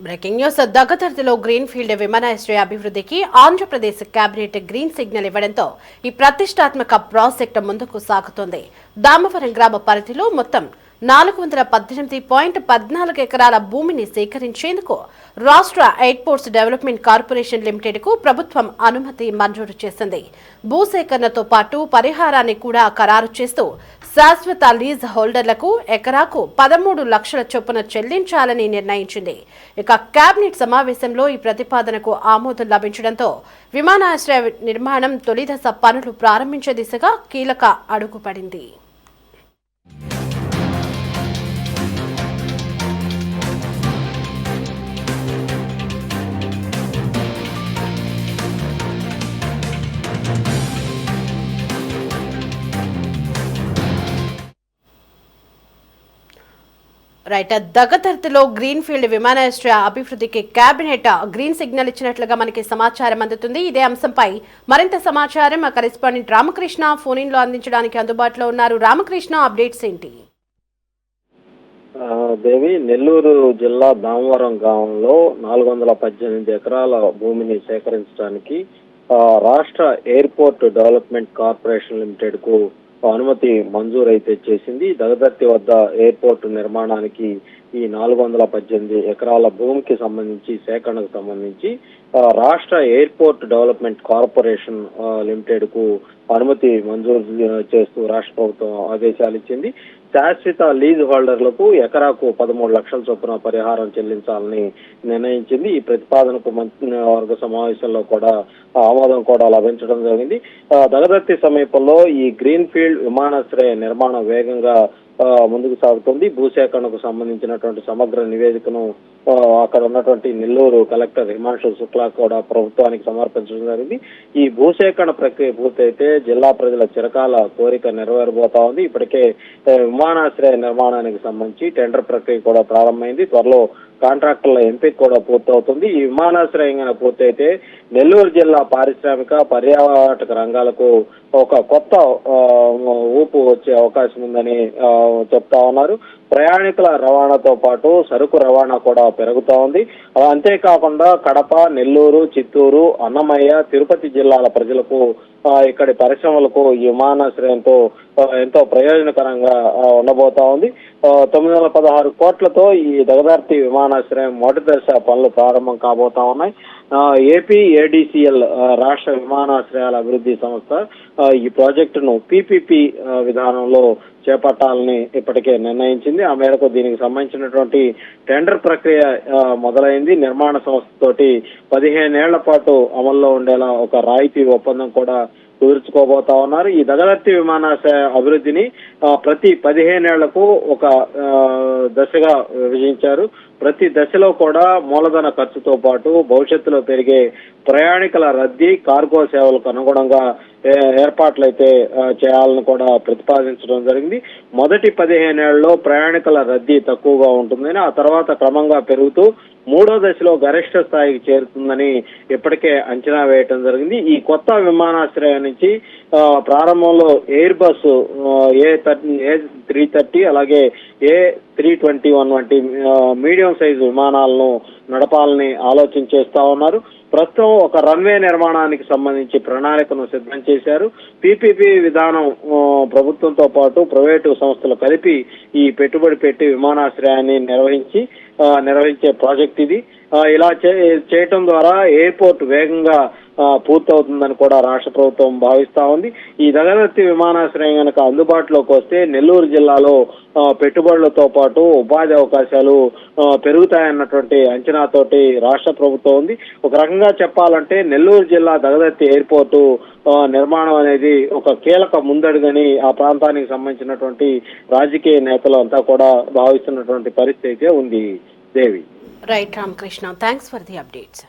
Breaking news. దగ్గతర్తిలో green field విమానాశ్రయ అభివృద్ధికి ఆంధ్రప్రదేశ్ కేబినెట్ గ్రీన్ సిగ్నల్ ఇవ్వడంతో ఈ ప్రతిష్టాత్మక ప్రాజెక్టు ముందుకు సాగుతోంది. దామవరం గ్రామ పరిధిలో మొత్తం 418.14 ఎకరాల భూమిని సేకరించేందుకు రాష్ట్ర ఎయిర్పోర్ట్స్ డెవలప్మెంట్ కార్పొరేషన్ లిమిటెడ్ కు ప్రభుత్వం అనుమతి మంజూరు చేసింది. భూసేకరణతో పాటు పరిహారాన్ని కూడా ఖరారు చేస్తూ శాశ్వత లీజ్ హోల్డర్లకు ఎకరాకు 13 లక్షల చొప్పున చెల్లించాలని నిర్ణయించింది. ఇక కేబినెట్ సమావేశంలో ఈ ప్రతిపాదనకు ఆమోదం లభించడంతో విమానాశ్రయ నిర్మాణం తొలిదశ పనులు ప్రారంభించే దిశగా కీలక అడుగు పడింది. దగ్గతర్తిలో గ్రీన్ ఫీల్డ్ విమానాశ్రయ అభివృద్ధికి కేబినెట్ గ్రీన్ సిగ్నల్ ఇచ్చినట్లుగా మనకి సమాచారం అందుతుంది. ఇదే అంశంపై మరింత సమాచారం మా కరెస్పాండెంట్ రామకృష్ణ ఫోన్ ఇన్ లో అందించడానికి అందుబాటులో ఉన్నారు. రామకృష్ణ, అప్డేట్స్ ఏంటి? దేవి, నెల్లూరు జిల్లా దామవరం గ్రామంలో 418 ఎకరాల భూమిని సేకరించడానికి రాష్ట్ర ఎయిర్పోర్ట్ డెవలప్మెంట్ కార్పొరేషన్ లిమిటెడ్ కు అనుమతి మంజూరు అయితే చేసింది. దగ్గతర్తి వద్ద ఎయిర్పోర్ట్ నిర్మాణానికి ఈ 418 ఎకరాల భూమికి సంబంధించి సేకరణకు సంబంధించి రాష్ట్ర ఎయిర్పోర్ట్ డెవలప్మెంట్ కార్పొరేషన్ లిమిటెడ్ కు అనుమతి మంజూరు చేస్తూ రాష్ట్ర ప్రభుత్వం ఆదేశాలు ఇచ్చింది. శాశ్వత లీజ్ హోల్డర్లకు ఎకరాకు 13 లక్షల చొప్పున పరిహారం చెల్లించాలని నిర్ణయించింది. ఈ ప్రతిపాదనకు మంత్రివర్గ సమావేశంలో కూడా ఆమోదం కూడా లభించడం జరిగింది. దగ్గతర్తి సమీపంలో ఈ గ్రీన్ ఫీల్డ్ విమానాశ్రయ నిర్మాణం వేగంగా ముందుకు సాగుతుంది. భూసేకరణకు సంబంధించినటువంటి సమగ్ర నివేదికను అక్కడ ఉన్నటువంటి నెల్లూరు కలెక్టర్ హిమాంశు శుక్లా కూడా ప్రభుత్వానికి సమర్పించడం జరిగింది. ఈ భూసేకరణ ప్రక్రియ పూర్తయితే జిల్లా ప్రజల చిరకాల కోరిక నెరవేరబోతా ఉంది. ఇప్పటికే విమానాశ్రయ నిర్మాణానికి సంబంధించి టెండర్ ప్రక్రియ కూడా ప్రారంభమైంది. త్వరలో కాంట్రాక్టర్ల ఎంపిక కూడా పూర్తవుతుంది. ఈ విమానాశ్రయం పూర్తయితే నెల్లూరు జిల్లా పారిశ్రామిక పర్యాటక రంగాలకు ఒక కొత్త ఊపు వచ్చే అవకాశం ఉందని చెప్తా ఉన్నారు. ప్రయాణికుల రవాణాతో పాటు సరుకు రవాణా కూడా పెరుగుతా ఉంది. అంతేకాకుండా కడప, నెల్లూరు, చిత్తూరు, అన్నమయ్య, తిరుపతి జిల్లాల ప్రజలకు ఇక్కడి పరిశ్రమలకు ఈ విమానాశ్రయంతో ఎంతో ప్రయోజనకరంగా ఉండబోతా ఉంది. 916 కోట్లతో ఈ దగ్గతర్తి విమానాశ్రయం మొదటి దశ పనులు ప్రారంభం కాబోతా ఉన్నాయి. ఏపీ ఏడీసీఎల్ రాష్ట్ర విమానాశ్రయాల అభివృద్ధి సంస్థ ఈ ప్రాజెక్టును పీపీపీ విధానంలో చేపట్టాలని ఇప్పటికే నిర్ణయించింది. ఆ మేరకు దీనికి సంబంధించినటువంటి టెండర్ ప్రక్రియ మొదలైంది. నిర్మాణ సంస్థతోటి 15 ఏళ్ల పాటు అమల్లో ఉండేలా ఒక రాయితీ ఒప్పందం కూడా కుదుర్చుకోబోతా ఉన్నారు. ఈ దగ్గతర్తి విమానాశ్రయ అభివృద్ధిని ప్రతి 15 ఏళ్లకు ఒక దశగా విభజించారు. ప్రతి దశలో కూడా మూలధన ఖర్చుతో పాటు భవిష్యత్తులో పెరిగే ప్రయాణికుల రద్దీ, కార్గో సేవలకు అనుగుణంగా ఏర్పాట్లయితే చేయాలని కూడా ప్రతిపాదించడం జరిగింది. మొదటి 15 ఏళ్లలో ప్రయాణికుల రద్దీ తక్కువగా ఉంటుందని, ఆ తర్వాత క్రమంగా పెరుగుతూ 3వ దశలో గరిష్ట స్థాయికి చేరుతుందని ఇప్పటికే అంచనా వేయటం జరిగింది. ఈ కొత్త విమానాశ్రయం నుంచి ప్రారంభంలో ఎయిర్ బస్ A330 అలాగే A321 వంటి మీడియం సైజు విమానాలను నడపాలని ఆలోచన చేస్తా ఉన్నారు. ప్రస్తుతం ఒక రన్వే నిర్మాణానికి సంబంధించి ప్రణాళికను సిద్ధం చేశారు. పీపీపీ విధానం ప్రభుత్వంతో పాటు ప్రైవేటు సంస్థలు కలిపి ఈ పెట్టుబడి పెట్టి విమానాశ్రయాన్ని నిర్వహించే ప్రాజెక్ట్ ఇది. ఇలా చేయటం ద్వారా ఎయిర్పోర్ట్ వేగంగా పూర్తవుతుందని కూడా రాష్ట్ర ప్రభుత్వం భావిస్తా ఉంది. ఈ దగ్గతర్తి విమానాశ్రయం కనుక అందుబాటులోకి వస్తే నెల్లూరు జిల్లాలో పెట్టుబడులతో పాటు ఉపాధి అవకాశాలు పెరుగుతాయన్నటువంటి అంచనాతోటి రాష్ట్ర ప్రభుత్వం ఉంది. ఒక రకంగా చెప్పాలంటే నెల్లూరు జిల్లా దగ్గతర్తి ఎయిర్పోర్టు నిర్మాణం అనేది ఒక కీలక ముందడుగని ఆ ప్రాంతానికి సంబంధించినటువంటి రాజకీయ నేతలు అంతా కూడా భావిస్తున్నటువంటి పరిస్థితి ఉంది. Devi. Right Ramakrishna, thanks for the updates.